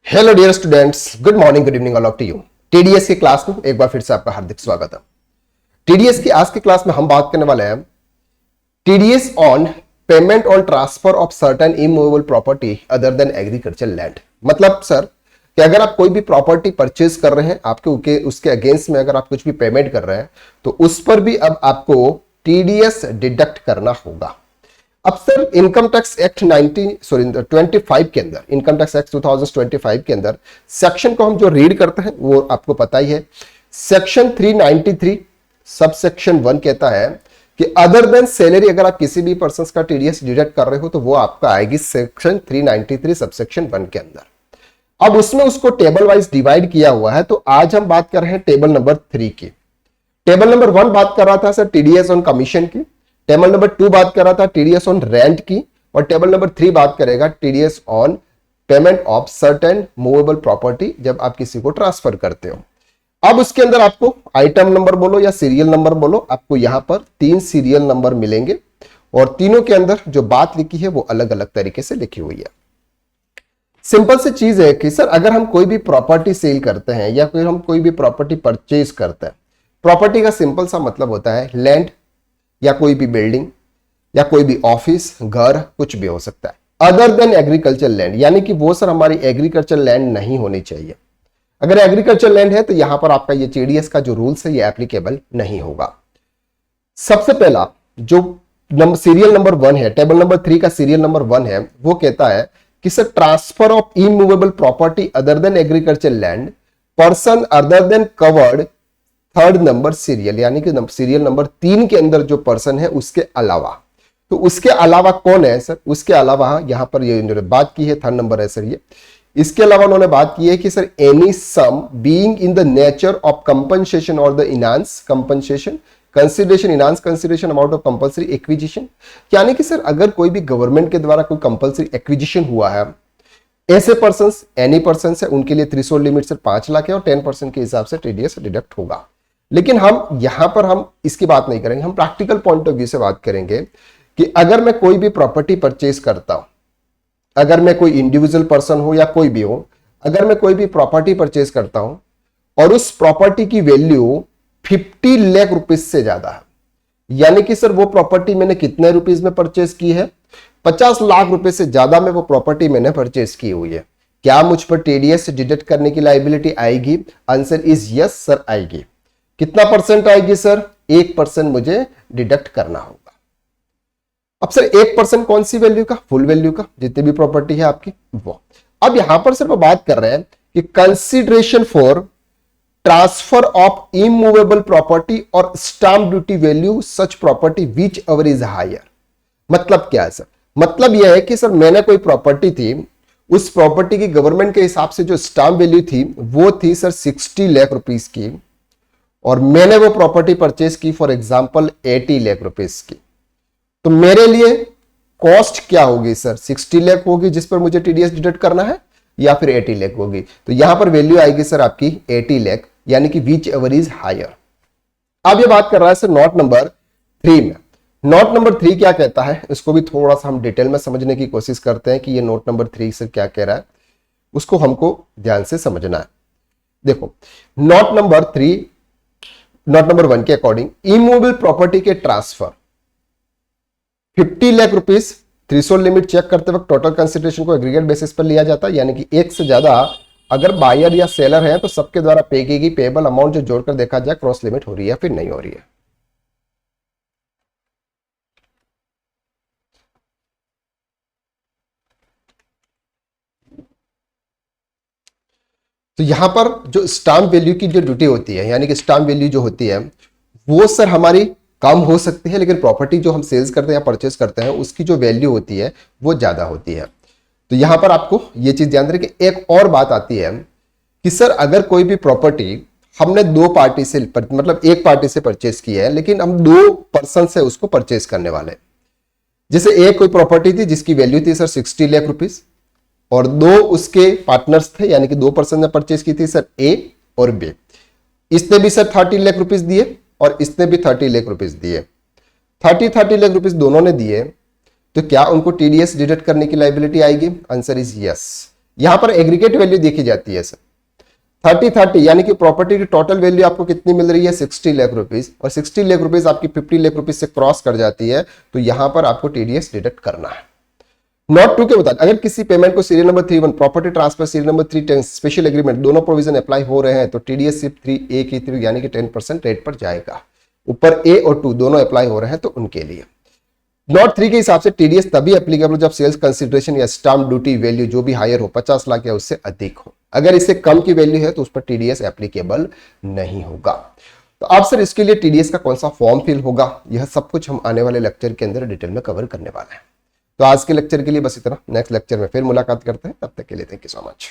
Hello dear students, good morning, good evening all of you. TDS की class में एक बार फिर से आपका हार्दिक स्वागत है। टीडीएस की आज की क्लास में हम बात करने वाले हैं TDS on payment on transfer of certain immovable property other than agriculture land. मतलब सर कि अगर आप कोई भी प्रॉपर्टी परचेज कर रहे हैं, आपके उसके अगेंस्ट में अगर आप कुछ भी पेमेंट कर रहे हैं तो उस पर भी अब आपको टीडीएस डिडक्ट करना होगा। अब सर इनकम टैक्स एक्ट 25 के अंदर, इनकम टैक्स एक्ट 2025 के अंदर सेक्शन को हम जो रीड करते हैं वो आपको पता ही है। सेक्शन 393 सब सेक्शन 1 कहता है कि अदर देन सैलरी अगर आप किसी भी पर्सन का टीडीएस डिडक्ट कर रहे हो तो वो आपका आएगी सेक्शन 393 सब सेक्शन 1 के अंदर। अब उसमें उसको टेबल वाइज डिवाइड किया हुआ है, तो आज हम बात कर रहे हैं टेबल नंबर 3 की। टेबल नंबर 1 बात कर रहा था सर टीडीएस ऑन कमीशन की, टेबल नंबर 2 बात कर रहा था टीडीएस ऑन रेंट की, और टेबल नंबर 3 बात करेगा TDS on payment of certain movable property जब आप किसी को ट्रांसफर करते हो। अब उसके अंदर आपको आइटम नंबर बोलो या सीरियल नंबर बोलो, आपको यहां पर 3 सीरियल नंबर मिलेंगे और तीनों के अंदर जो बात लिखी है वो अलग अलग तरीके से लिखी हुई है। सिंपल सी चीज है कि सर अगर हम कोई भी प्रॉपर्टी सेल करते हैं या फिर हम कोई भी प्रॉपर्टी परचेज करते हैं, प्रॉपर्टी का सिंपल सा मतलब होता है लैंड या कोई भी बिल्डिंग या कोई भी ऑफिस, घर, कुछ भी हो सकता है अदर देन एग्रीकल्चर लैंड, यानी कि वो सर हमारी एग्रीकल्चर लैंड नहीं होनी चाहिए। अगर एग्रीकल्चर लैंड है तो यहां पर आपका ये टीडीएस का जो रूल्स है ये एप्लीकेबल नहीं होगा। सबसे पहला जो सीरियल नंबर 1 है, टेबल नंबर 3 का सीरियल नंबर 1 है, वो कहता है कि sir transfer of immovable property other than agriculture land person other than covered third number serial, यानी कि सीरियल नंबर 3 के अंदर जो पर्सन है उसके अलावा। तो उसके अलावा कौन है सर? उसके अलावा यहां पर ये इन्होंने बात की है, थर्ड नंबर है सर ये। इसके अलावा उन्होंने बात की है कि sir any sum being in the nature of compensation और the enhance compensation consideration enhance consideration amount of compulsory acquisition, यानी कि सर अगर कोई भी गवर्नमेंट के द्वारा कोई कंपल्सरी एक्विजिशन हुआ है, ऐसे पर्सन एनी पर्सन है उनके लिए थ्रेशोल्ड लिमिट सर 5 लाख है और 10% के हिसाब से टीडीएस डिडक्ट होगा। लेकिन हम यहां पर हम इसकी बात नहीं करेंगे, हम प्रैक्टिकल पॉइंट ऑफ व्यू से बात करेंगे कि अगर मैं कोई भी प्रॉपर्टी परचेज करता हूं, अगर मैं कोई इंडिविजुअल पर्सन हो या कोई भी हो, अगर मैं कोई भी प्रॉपर्टी परचेज करता हूं और उस प्रॉपर्टी की वैल्यू 50 लाख रुपीज से ज्यादा है, यानी कि सर वो प्रॉपर्टी मैंने कितने रुपीज में परचेज की है? 50 लाख रुपए से ज्यादा में वो प्रॉपर्टी मैंने परचेज की हुई है। क्या मुझ पर टीडीएस डिडक्ट करने की लायबिलिटी आएगी? आंसर इज यस सर, आएगी। कितना परसेंट आएगी सर? 1% मुझे डिडक्ट करना होगा। अब सर 1% कौन सी वैल्यू का? फुल वैल्यू का, जितनी भी प्रॉपर्टी है आपकी वो। अब यहां पर सर वो बात कर रहे हैं कि consideration for transfer of immovable property और stamp duty value such property whichever is higher. मतलब क्या है सर? मतलब यह है कि सर मैंने कोई प्रॉपर्टी थी, उस प्रॉपर्टी की गवर्नमेंट के हिसाब से जो स्टाम्प वैल्यू थी वो थी सर 60 लाख रुपीस की, और मैंने वो प्रॉपर्टी परचेज की फॉर एग्जांपल 80 लाख रुपीस की। तो मेरे लिए कॉस्ट क्या होगी सर? 60 लाख होगी जिस पर मुझे टीडीएस डिडक्ट करना है, या फिर 80 लाख होगी? तो यहां पर वैल्यू आएगी सर आपकी 80 लाख, यानी कि विच एवर इज हायर। अब ये बात कर रहा है सर नोट नंबर 3 में। नोट नंबर 3 क्या कहता है इसको भी थोड़ा सा हम डिटेल में समझने की कोशिश करते हैं कि ये नोट नंबर 3 से क्या कह रहा है, उसको हमको ध्यान से समझना है। देखो नोट नंबर 3 नोट नंबर 1 के अकॉर्डिंग इमूवेबल प्रॉपर्टी के transfer 50 lakh rupees threshold limit check करते वक्त टोटल कंसिडरेशन को एग्रीगेट बेसिस पर लिया जाता है, यानी कि एक से ज्यादा अगर बायर या सेलर है तो सबके द्वारा पे की गई पेएबल अमाउंट जो जोड़कर देखा जाए क्रॉस लिमिट हो रही है फिर नहीं हो रही है। तो यहां पर जो स्टाम्प वैल्यू की जो ड्यूटी होती है, यानी कि स्टाम्प वैल्यू जो होती है वो सर हमारी कम हो सकती है, लेकिन प्रॉपर्टी जो हम सेल्स करते हैं या परचेस करते हैं उसकी जो वैल्यू होती है वो ज्यादा होती है। तो यहां पर आपको ये चीज ध्यान रखें कि एक और बात आती है कि सर अगर कोई भी प्रॉपर्टी हमने दो पार्टी से मतलब एक पार्टी से परचेस की है, लेकिन हम 2 पर्सन से उसको परचेस करने वाले, जैसे एक कोई प्रॉपर्टी थी जिसकी वैल्यू थी सर 60 लाख रुपीस और 2 उसके पार्टनर्स थे, यानी कि 2 पर्सन ने परचेज की थी सर ए और बी। इसने भी सर 30 लाख रुपीस दिए और इसने भी 30 लाख रुपीस दिए, 30 लाख रुपीस दोनों ने दिए। तो क्या उनको टीडीएस डिडक्ट करने की लायबिलिटी आएगी? आंसर इज यस, यहां पर एग्रीगेट वैल्यू देखी जाती है सर 30-30, यानी कि प्रॉपर्टी की टोटल वैल्यू आपको कितनी मिल रही है 60 लाख रुपीस, और 60 लाख रुपीस आपकी 50 लाख रुपीस से क्रॉस कर जाती है, तो यहां पर आपको टीडीएस डिडक्ट करना है। नोट 2 के मुताबिक अगर किसी पेमेंट को serial number 3 property transfer serial number 3 special agreement दोनों प्रोविजन अप्लाई हो रहे हैं, तो टीडीएस सिर्फ 3A की थ्रू यानी कि 10% रेट पर जाएगा। ऊपर A और 2 दोनों अप्लाई हो रहे हैं तो उनके लिए। नोट 3 के हिसाब से टीडीएस तभी एप्लीकेबल जब सेल्स कंसिडरेशन या स्टाम्प ड्यूटी वैल्यू जो भी हायर हो 50 लाख या उससे अधिक हो। अगर इससे कम की वैल्यू है तो उस पर टीडीएस एप्लीकेबल नहीं होगा। तो अब सर इसके लिए टीडीएस का कौन सा फॉर्म फिल होगा, यह सब कुछ हम आने वाले लेक्चर के अंदर डिटेल में कवर करने वाले हैं। तो आज के लेक्चर के लिए बस इतना, नेक्स्ट लेक्चर में फिर मुलाकात करते हैं, तब तक के लिए थैंक यू सो मच।